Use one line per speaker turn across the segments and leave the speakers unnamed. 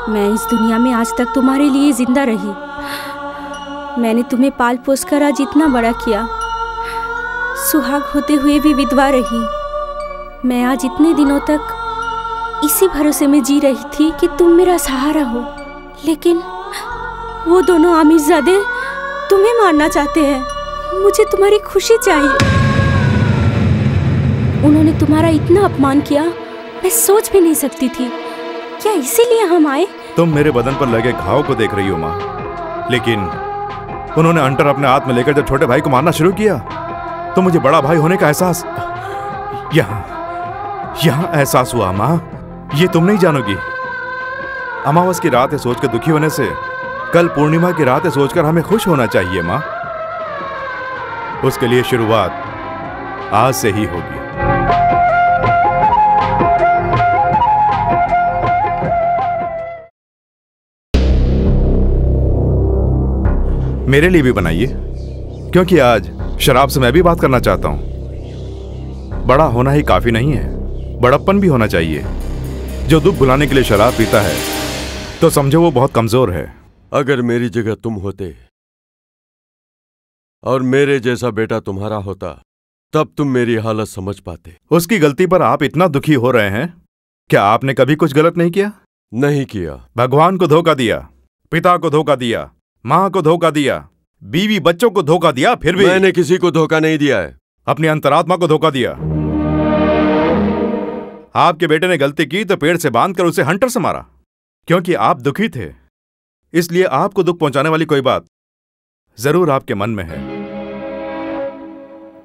मैं इस दुनिया में आज तक तुम्हारे लिए जिंदा रही। मैंने तुम्हें पाल पोस कर आज इतना बड़ा किया। सुहाग होते हुए भी विधवा रही। मैं आज इतने दिनों तक इसी भरोसे में जी रही थी कि तुम मेरा सहारा हो, लेकिन वो दोनों आमिरजादे तुम्हें मारना चाहते हैं। मुझे तुम्हारी खुशी चाहिए। उन्होंने तुम्हारा इतना अपमान किया, मैं सोच भी नहीं सकती थी। क्या इसीलिए हम आए?
तुम मेरे बदन पर लगे घाव को देख रही हो माँ, लेकिन उन्होंने हंटर अपने हाथ में लेकर जब छोटे भाई को मारना शुरू किया तो मुझे बड़ा भाई होने का एहसास यहाँ एहसास हुआ। माँ, ये तुम नहीं जानोगी। अमावस की रात है सोचकर दुखी होने से कल पूर्णिमा की रात है सोचकर हमें खुश होना चाहिए माँ। उसके लिए शुरुआत आज से ही होगी। मेरे लिए भी बनाइए, क्योंकि आज शराब से मैं भी बात करना चाहता हूं। बड़ा होना ही काफी नहीं है, बड़प्पन भी होना चाहिए। जो दुख भुलाने के लिए शराब पीता है तो समझो वो बहुत कमजोर है।
अगर मेरी जगह तुम होते और मेरे जैसा बेटा तुम्हारा होता तब तुम मेरी हालत समझ पाते।
उसकी गलती पर आप इतना दुखी हो रहे हैं। क्या आपने कभी कुछ गलत नहीं किया?
नहीं किया।
भगवान को धोखा दिया, पिता को धोखा दिया, मां को धोखा दिया, बीवी बच्चों को धोखा दिया, फिर भी
मैंने किसी को धोखा नहीं दिया है।
अपनी अंतरात्मा को धोखा दिया। आपके बेटे ने गलती की तो पेड़ से बांधकर उसे हंटर से मारा, क्योंकि आप दुखी थे। इसलिए आपको दुख पहुंचाने वाली कोई बात जरूर आपके मन में है।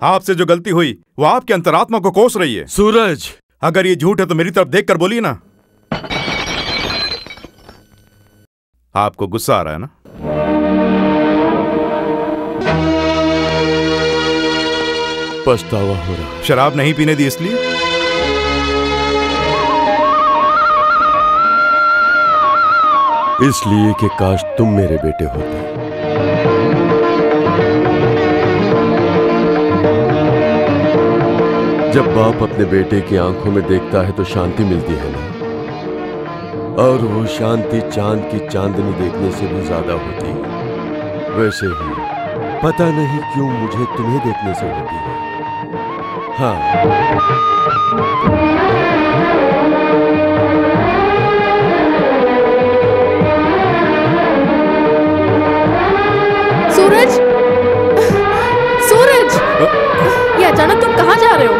आपसे जो गलती हुई वो आपके अंतरात्मा को कोस रही है।
सूरज,
अगर ये झूठ है तो मेरी तरफ देखकर बोलिए ना। आपको गुस्सा आ रहा है ना?
पछतावा हो रहा।
शराब नहीं पीने दी इसलिए?
इसलिए कि काश तुम मेरे बेटे होते। जब बाप अपने बेटे की आंखों में देखता है तो शांति मिलती है ना, और वो शांति चांद की चांदनी देखने से भी ज्यादा होती है। वैसे ही पता नहीं क्यों मुझे तुम्हें देखने से होती है। हाँ,
सूरज, सूरज, ये अचानक तुम कहाँ जा रहे हो?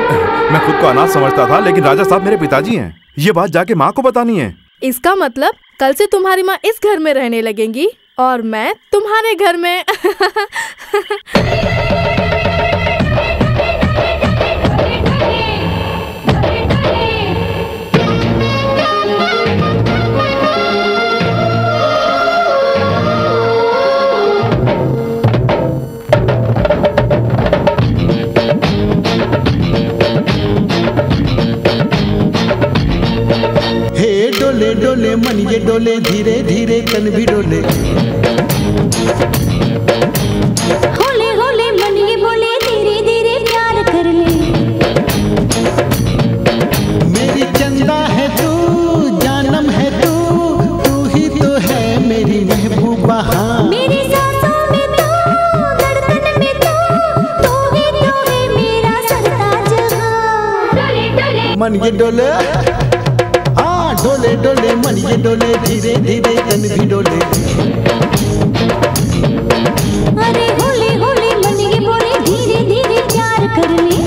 मैं खुद को अनाथ समझता था, लेकिन राजा साहब मेरे पिताजी हैं। ये बात जाके माँ को बतानी है।
इसका मतलब कल से तुम्हारी माँ इस घर में रहने लगेंगी और मैं तुम्हारे घर में।
डोले डोले मन ये डोले, धीरे धीरे तन भी डोले।
होले होले मन ये बोले, धीरे धीरे प्यार कर ले।
मेरी चंदा है तू, जानम है तू, तू ही तो है मेरी महबूबा।
मेरी सांसों में तू, धड़कन में तू ही तो है मेरा सरताज। डोले डोले
मन ये डोले, डोले डोले मन ये डोले, धीरे धीरे तन भी डोले।
अरे होले होले मन ये बोले, धीरे धीरे प्यार कर ले।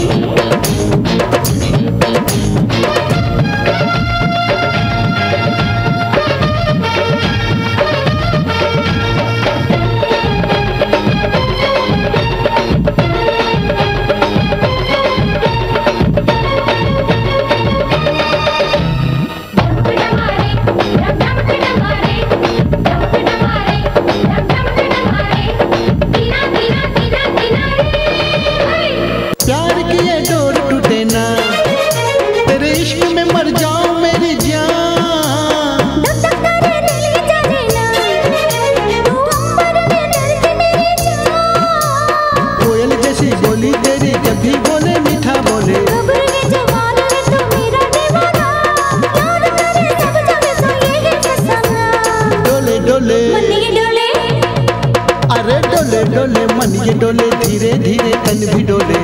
डोले मन ये डोले, धीरे धीरे तन भी डोले।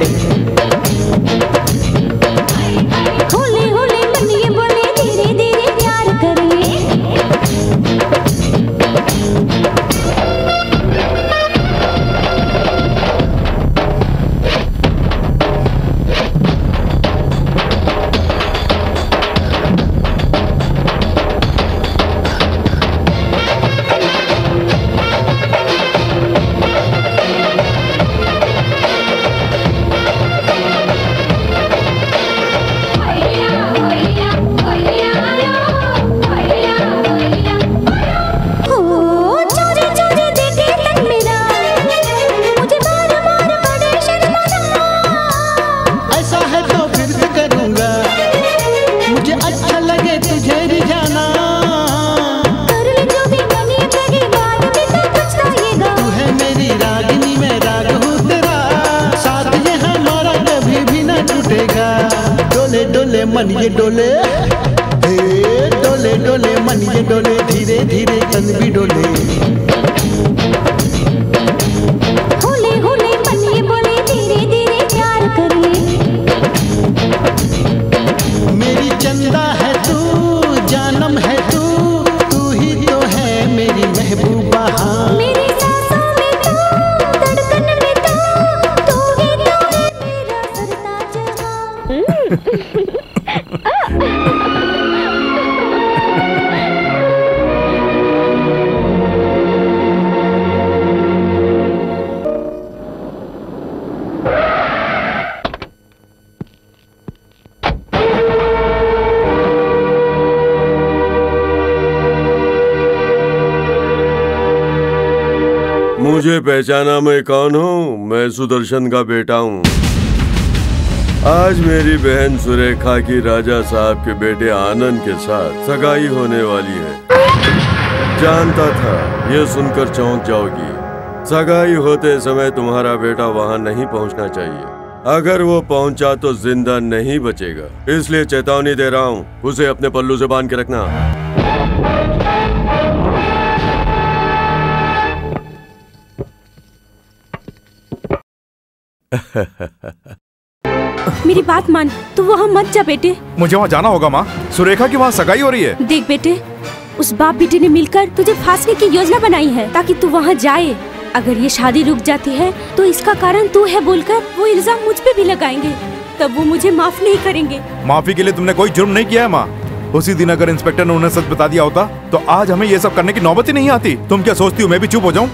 होले होले मन ये बोले, धीरे धीरे प्यार करे।
मन ये डोले, डोले डोले मन ये डोले, धीरे धीरे तन भी डोले।
होले होले मन ये बोले, धीरे धीरे प्यार करे।
मेरी चंदा है तू, जानम है तू, तू ही तो है मेरी महबूबा। हाँ
मेरी सांसों में तू, धड़कन में तू ही तो है मेरा सरताज।
मुझे पहचाना मैं कौन हूँ? मैं सुदर्शन का बेटा हूँ। आज मेरी बहन सुरेखा की राजा साहब के बेटे आनंद के साथ सगाई होने वाली है। जानता था ये सुनकर चौंक जाओगी। सगाई होते समय तुम्हारा बेटा वहाँ नहीं पहुँचना चाहिए। अगर वो पहुँचा तो जिंदा नहीं बचेगा, इसलिए चेतावनी दे रहा हूँ, उसे अपने पल्लू से बांध के रखना।
मेरी बात मान, तू वहाँ मत जा बेटे।
मुझे वहाँ जाना होगा माँ, सुरेखा की वहाँ सगाई हो रही है।
देख बेटे, उस बाप बेटे ने मिलकर तुझे फांसने की योजना बनाई है ताकि तू वहाँ जाए। अगर ये शादी रुक जाती है तो इसका कारण तू है बोलकर वो इल्जाम मुझ पे भी लगाएंगे, तब वो मुझे माफ नहीं करेंगे।
माफी के लिए तुमने कोई जुर्म नहीं किया है माँ। उसी दिन अगर इंस्पेक्टर ने उन्हें सच बता दिया होता तो आज हमें ये सब करने की नौबत ही नहीं आती। तुम क्या सोचती हो मैं भी चुप हो जाऊँ?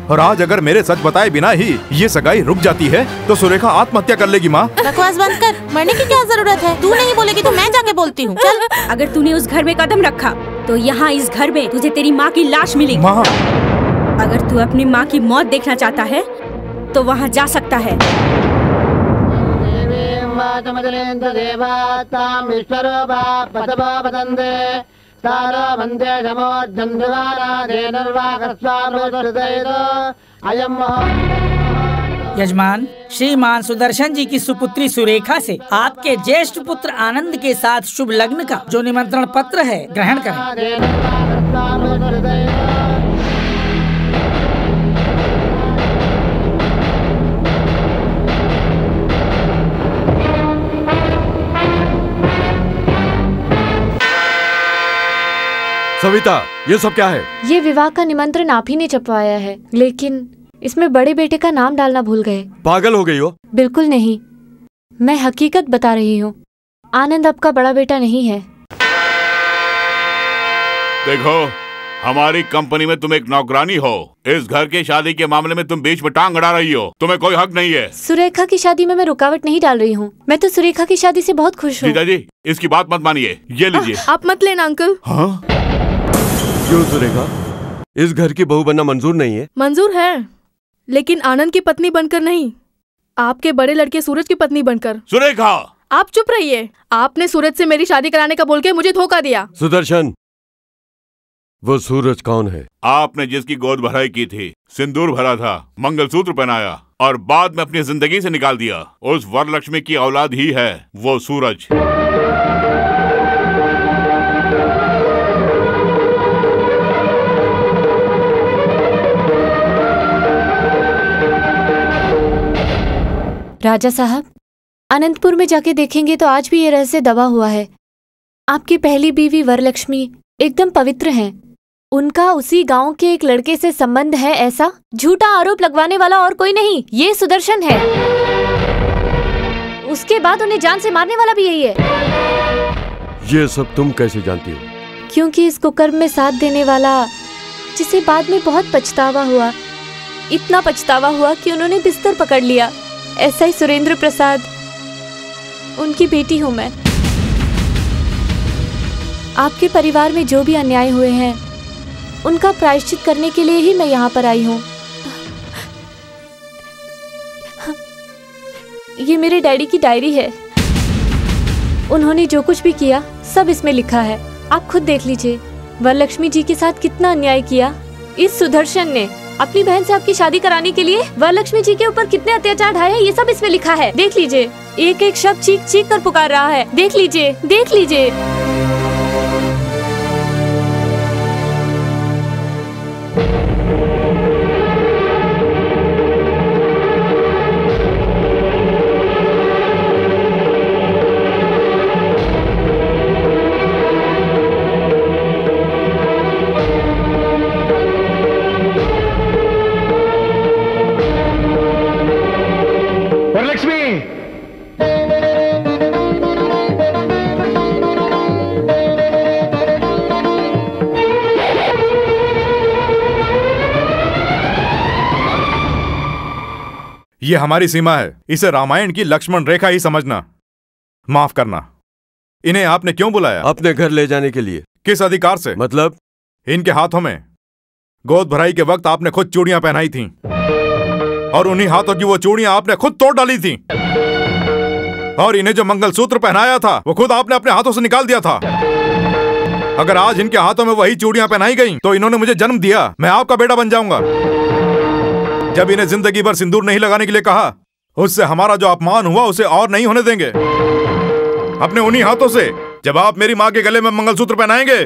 और आज अगर मेरे सच बताए बिना ही ये सगाई रुक जाती है तो सुरेखा आत्महत्या कर लेगी माँ।
बकवास बंद कर, मरने की क्या जरूरत है? तू नहीं बोलेगी तो मैं जाके बोलती हूँ। चल।
अगर तूने उस घर में कदम रखा तो यहाँ इस घर में तुझे तेरी माँ की लाश मिलेगी।
माँ,
अगर तू अपनी माँ की मौत देखना चाहता है तो वहाँ जा सकता है।
यजमान, श्रीमान सुदर्शन जी की सुपुत्री सुरेखा से आपके ज्येष्ठ पुत्र आनंद के साथ शुभ लग्न का जो निमंत्रण पत्र है ग्रहण करें।
सविता, ये सब क्या है?
ये विवाह का निमंत्रण आप ही ने छपवाया है, लेकिन इसमें बड़े बेटे का नाम डालना भूल गए।
पागल हो गई हो?
बिल्कुल नहीं, मैं हकीकत बता रही हूँ। आनंद आपका बड़ा बेटा नहीं है।
देखो, हमारी कंपनी में तुम एक नौकरानी हो। इस घर की शादी के मामले में तुम बीच में टांग अड़ा रही हो। तुम्हें कोई हक नहीं है।
सुरेखा की शादी में मैं रुकावट नहीं डाल रही हूँ। मैं तो सुरेखा की शादी से बहुत खुश हूँ।
जीजा जी, इसकी बात मत मानिए। ये लीजिए।
आप मत लेना अंकल।
हाँ? क्यों सुरेखा? इस घर की बहू बनना मंजूर नहीं है?
मंजूर है, लेकिन आनंद की पत्नी बनकर नहीं, आपके बड़े लड़के सूरज की पत्नी बनकर।
सुरेखा,
आप चुप रहिए। आपने सूरज से मेरी शादी कराने का बोल के मुझे धोखा दिया।
सुदर्शन, वो सूरज कौन है?
आपने जिसकी गोद भराई की थी, सिंदूर भरा था, मंगलसूत्र पहनाया और बाद में अपनी जिंदगी से निकाल दिया, उस वरलक्ष्मी की औलाद ही है वो सूरज।
राजा साहब, अनंतपुर में जाके देखेंगे तो आज भी ये रहस्य दबा हुआ है। आपकी पहली बीवी वरलक्ष्मी एकदम पवित्र हैं। उनका उसी गांव के एक लड़के से संबंध है, ऐसा झूठा आरोप लगवाने वाला और कोई नहीं, ये सुदर्शन है। उसके बाद उन्हें जान से मारने वाला भी यही है।
ये सब तुम कैसे जानती हो?
क्योंकि इस कुकर्म में साथ देने वाला, जिसे बाद में बहुत पछतावा हुआ, इतना पछतावा हुआ कि उन्होंने बिस्तर पकड़ लिया, ऐसा ही सुरेंद्र प्रसाद, उनकी बेटी हूँ मैं। आपके परिवार में जो भी अन्याय हुए हैं उनका प्रायश्चित करने के लिए ही मैं यहाँ पर आई हूँ। ये मेरे डैडी की डायरी है। उन्होंने जो कुछ भी किया सब इसमें लिखा है। आप खुद देख लीजिए, वरलक्ष्मी जी के साथ कितना अन्याय किया। इस सुदर्शन ने अपनी बहन से आपकी शादी कराने के लिए वरलक्ष्मी जी के ऊपर कितने अत्याचार ढाए हैं, ये सब इसमें लिखा है। देख लीजिए, एक एक शब्द चीख चीख कर पुकार रहा है। देख लीजिए, देख लीजिए।
ये हमारी सीमा है, इसे रामायण की लक्ष्मण रेखा ही समझना। माफ करना। इन्हें आपने क्यों बुलाया?
अपने घर ले जाने के लिए।
किस अधिकार से?
मतलब?
इनके हाथों में गोद भराई के वक्त आपने खुद चूड़ियां पहनाई थीं, और उन्हीं हाथों की वो चूड़ियां आपने खुद तोड़ डाली थीं। और इन्हें जो मंगलसूत्र पहनाया था वो खुद आपने अपने हाथों से निकाल दिया था। अगर आज इनके हाथों में वही चूड़ियां पहनाई गईं, तो इन्होंने मुझे जन्म दिया, मैं आपका बेटा बन जाऊंगा। जब इन्हें जिंदगी भर सिंदूर नहीं लगाने के लिए कहा, उससे हमारा जो अपमान हुआ उसे और नहीं होने देंगे। अपने उन्हीं हाथों से जब आप मेरी माँ के गले में मंगलसूत्र पहनाएंगे,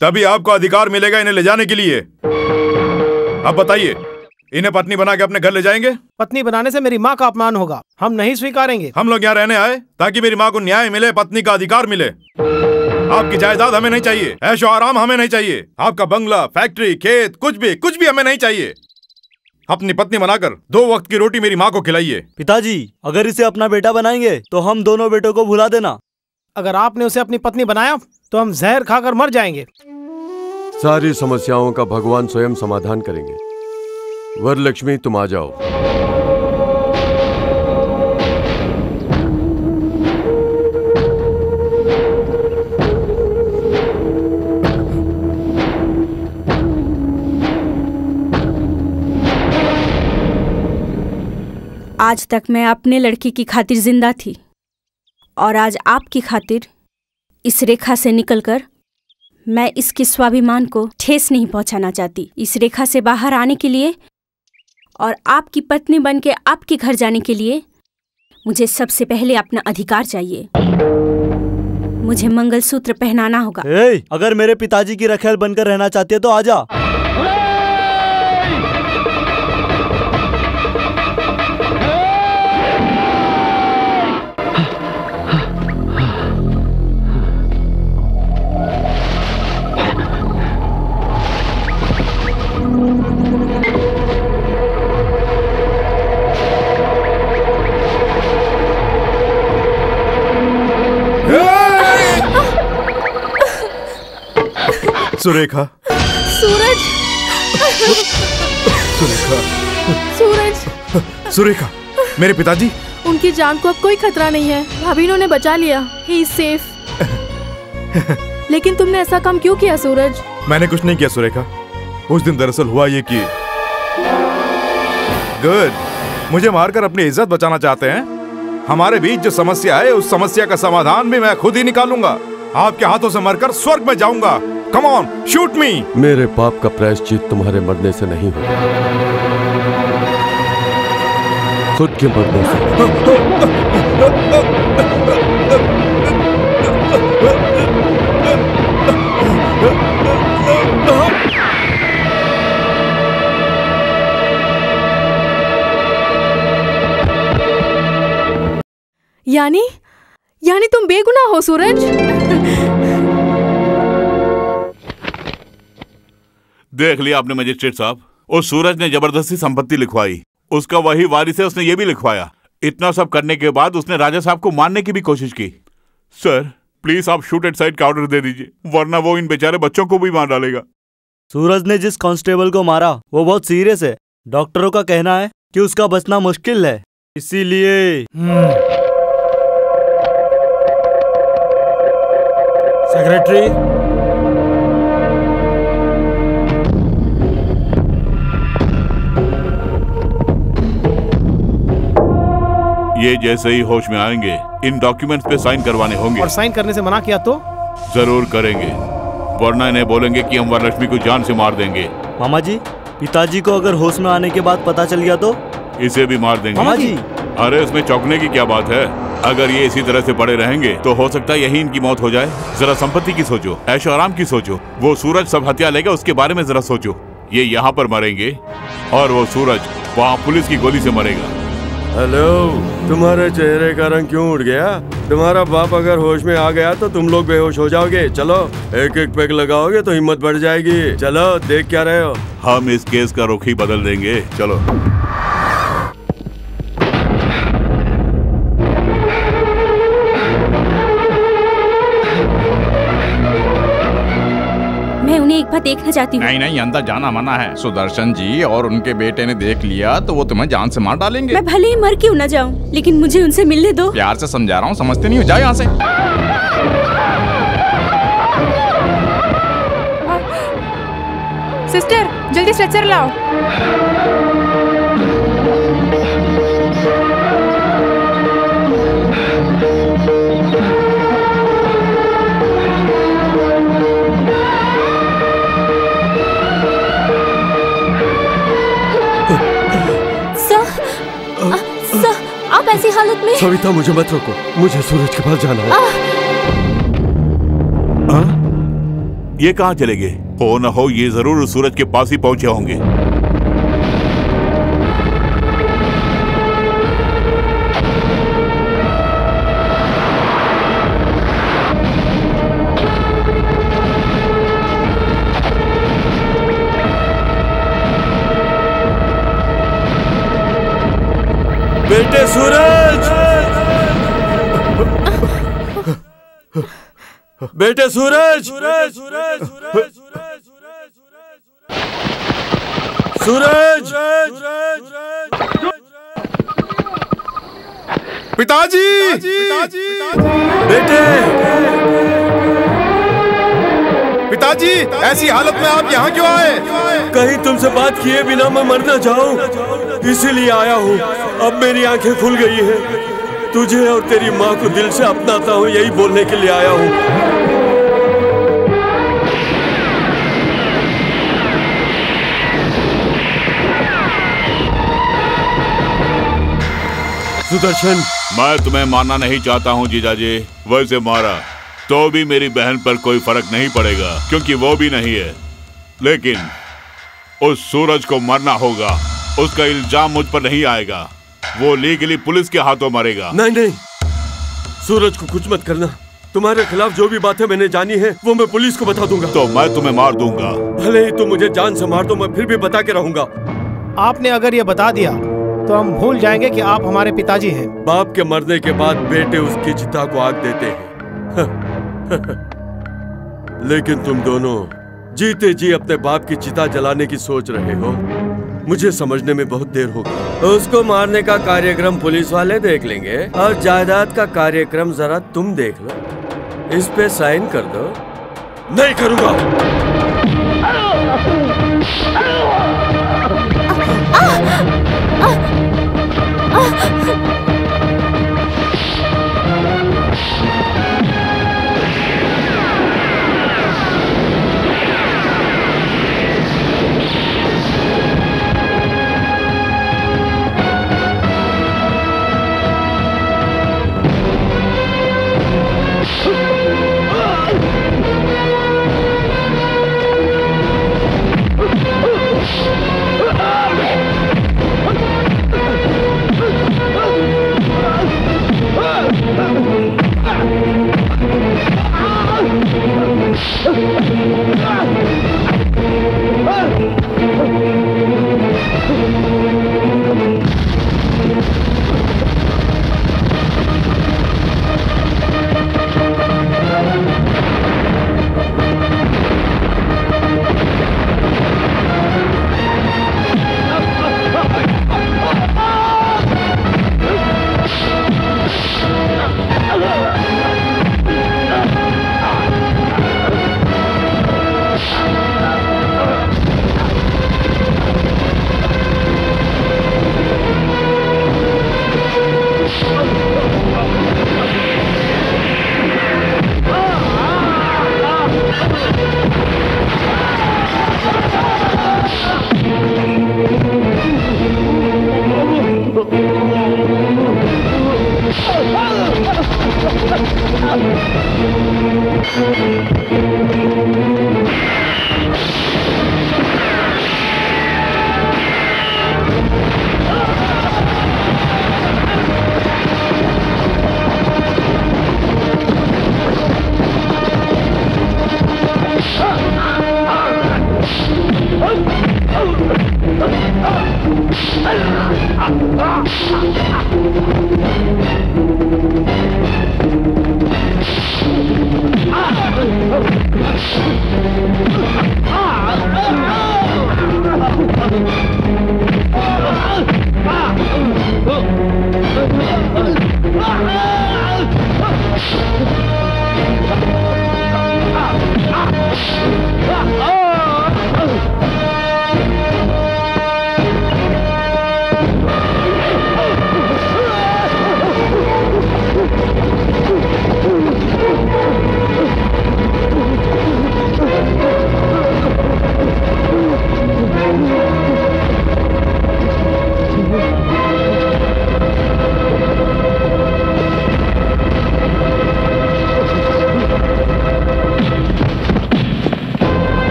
तभी आपको अधिकार मिलेगा इन्हें ले जाने के लिए। अब बताइए, इन्हें पत्नी बना के अपने घर ले जाएंगे?
पत्नी बनाने से मेरी माँ का अपमान होगा, हम नहीं स्वीकारेंगे।
हम लोग यहाँ रहने आए ताकि मेरी माँ को न्याय मिले, पत्नी का अधिकार मिले। आपकी जायदाद हमें नहीं चाहिए, ऐशो आराम हमें नहीं चाहिए, आपका बंगला, फैक्ट्री, खेत, कुछ भी हमें नहीं चाहिए। अपनी पत्नी बनाकर 2 वक्त की रोटी मेरी माँ को खिलाइए।
पिताजी, अगर इसे अपना बेटा बनाएंगे तो हम दोनों बेटों को भुला देना।
अगर आपने उसे अपनी पत्नी बनाया तो हम जहर खाकर मर जाएंगे।
सारी समस्याओं का भगवान स्वयं समाधान करेंगे। वरलक्ष्मी, तुम आ जाओ।
आज तक मैं अपने लड़की की खातिर जिंदा थी, और आज आपकी खातिर इस रेखा से निकलकर मैं इसके स्वाभिमान को ठेस नहीं पहुंचाना चाहती। इस रेखा से बाहर आने के लिए और आपकी पत्नी बनके आपके घर जाने के लिए मुझे सबसे पहले अपना अधिकार चाहिए। मुझे मंगलसूत्र पहनाना होगा।
अगर मेरे पिताजी की रखेल बनकर रहना चाहती है तो आजा।
सुरेखा,
सूरज,
सुरेखा,
सूरज,
सुरेखा, मेरे पिताजी।
उनकी जान को अब कोई खतरा नहीं है, भाभी ने उन्हें बचा लिया। He is safe. लेकिन तुमने ऐसा काम क्यों किया सूरज?
मैंने कुछ नहीं किया सुरेखा। उस दिन दरअसल हुआ ये कि गुड, मुझे मारकर अपनी इज्जत बचाना चाहते हैं। हमारे बीच जो समस्या है, उस समस्या का समाधान भी मैं खुद ही निकालूंगा। आपके हाथों से मरकर स्वर्ग में जाऊंगा। कम ऑन, शूट मी।
मेरे पाप का प्रायश्चित तुम्हारे मरने से नहीं होगा, खुद के मरने से।
यानी तुम बेगुनाह हो सूरज।
देख लिया आपने मजिस्ट्रेट साहब, उस सूरज ने जबरदस्ती संपत्ति लिखवाई, उसका वही वारिस है, उसने ये भी लिखवाया। इतना सब करने के बाद उसने राजा साहब को मारने की भी कोशिश की। सर प्लीज आप शूट एट साइड का ऑर्डर दे दीजिए, वरना वो इन बेचारे बच्चों को भी मार डालेगा।
सूरज ने जिस कांस्टेबल को मारा वो बहुत सीरियस है। डॉक्टरों का कहना है कि उसका बचना मुश्किल है, इसीलिए
सेक्रेटरी,
ये जैसे ही होश में आएंगे इन डॉक्यूमेंट्स पे साइन करवाने होंगे।
और साइन करने से मना किया तो?
जरूर करेंगे, वरना इन्हें बोलेंगे कि हम वरलक्ष्मी को जान से मार देंगे।
मामा जी, पिताजी को अगर होश में आने के बाद पता चल गया तो?
इसे भी मार देंगे।
मामा जी,
अरे इसमें चौंकने की क्या बात है? अगर ये इसी तरह से पड़े रहेंगे तो हो सकता है यही इनकी मौत हो जाए। जरा संपत्ति की सोचो, ऐशो आराम की सोचो। वो सूरज सब हत्या लेगा, उसके बारे में जरा सोचो। ये यहाँ पर मरेंगे और वो सूरज वहाँ पुलिस की गोली से मरेगा।
हेलो, तुम्हारे चेहरे का रंग क्यों उड़ गया? तुम्हारा बाप अगर होश में आ गया तो तुम लोग बेहोश हो जाओगे। चलो एक एक पेग लगाओगे तो हिम्मत बढ़ जाएगी। चलो, देख क्या रहे हो?
हम इस केस का रुख ही बदल देंगे। चलो।
मैं उन्हें एक बार देखना चाहती हूँ।
नहीं, अंदर जाना मना है। सुदर्शन जी और उनके बेटे ने देख लिया तो वो तुम्हें जान से मार डालेंगे।
मैं भले ही मर क्यों न जाऊँ, लेकिन मुझे उनसे मिलने दो।
प्यार से समझा रहा हूँ, समझते नहीं हो? जाओ यहाँ से।
सिस्टर जल्दी स्ट्रेचर लाओ।
आप ऐसी हालत में?
सविता, मुझे मत रोको, मुझे सूरज के पास जाना है।
ये कहाँ चले गए? हो न हो ये जरूर सूरज के पास ही पहुंचे होंगे।
बेटे सूरज, बेटे सूरज, सूरज,
पिताजी,
बेटे,
पिताजी, ऐसी हालत में आप यहाँ क्यों आए?
कहीं तुमसे बात किए बिना मैं मर न जाऊं, इसीलिए आया हूँ। अब मेरी आंखें खुल गई हैं। तुझे और तेरी माँ को दिल से अपनाता हूँ, यही बोलने के लिए आया हूँ। सुदर्शन,
मैं तुम्हें मारना नहीं चाहता हूँ जीजाजी, वैसे मारा तो भी मेरी बहन पर कोई फर्क नहीं पड़ेगा, क्योंकि वो भी नहीं है। लेकिन उस सूरज को मरना होगा, उसका इल्जाम मुझ पर नहीं आएगा। वो लीगली पुलिस के हाथों मरेगा।
नहीं, सूरज को कुछ मत करना। तुम्हारे खिलाफ जो भी बातें मैंने जानी है वो मैं पुलिस को बता दूंगा।
तो मैं तुम्हें मार दूंगा।
भले ही तुम मुझे जान से मार दो, मैं फिर भी बता के रहूंगा।
आपने अगर ये बता दिया तो हम भूल जाएंगे कि आप हमारे पिताजी हैं।
बाप के मरने के बाद बेटे उसकी चिता को आग देते हैं। लेकिन तुम दोनों जीते जी अपने बाप की चिता जलाने की सोच रहे हो। मुझे समझने में बहुत देर होगी। उसको मारने का कार्यक्रम पुलिस वाले देख लेंगे और जायदाद का कार्यक्रम जरा तुम देख लो। इस पे साइन कर दो। नहीं करूंगा।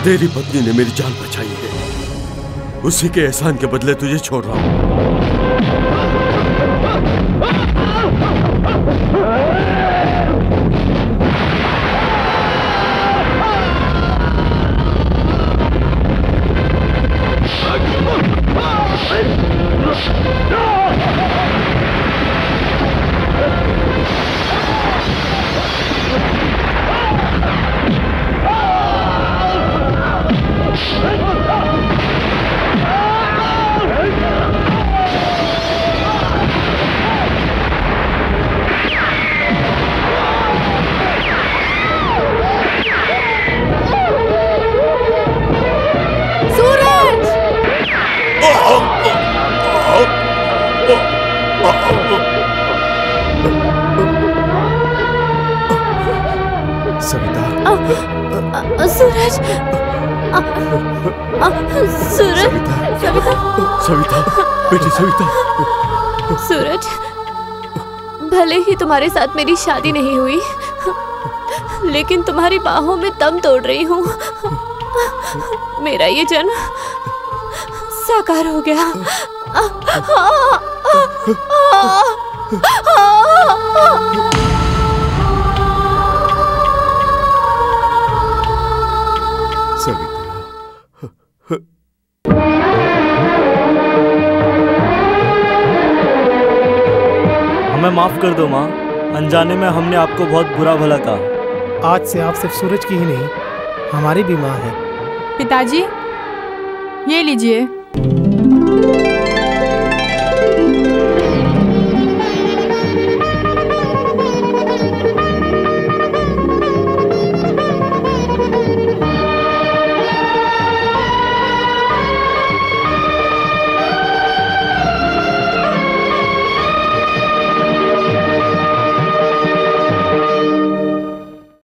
तेरी पत्नी ने मेरी जान बचाई है, उसी के एहसान के बदले तुझे छोड़ रहा हूं।
सूरज, सूरज, सविता,
सविता, बेटी सविता।
सूरज, भले ही तुम्हारे साथ मेरी शादी नहीं हुई, लेकिन तुम्हारी बाहों में दम तोड़ रही हूँ। मेरा ये जन्म साकार हो गया।
हमें माफ कर दो माँ, अनजाने में हमने आपको बहुत बुरा भला कहा।
आज से आप सिर्फ सूरज की ही नहीं, हमारी भी माँ है।
पिताजी, ये लीजिए।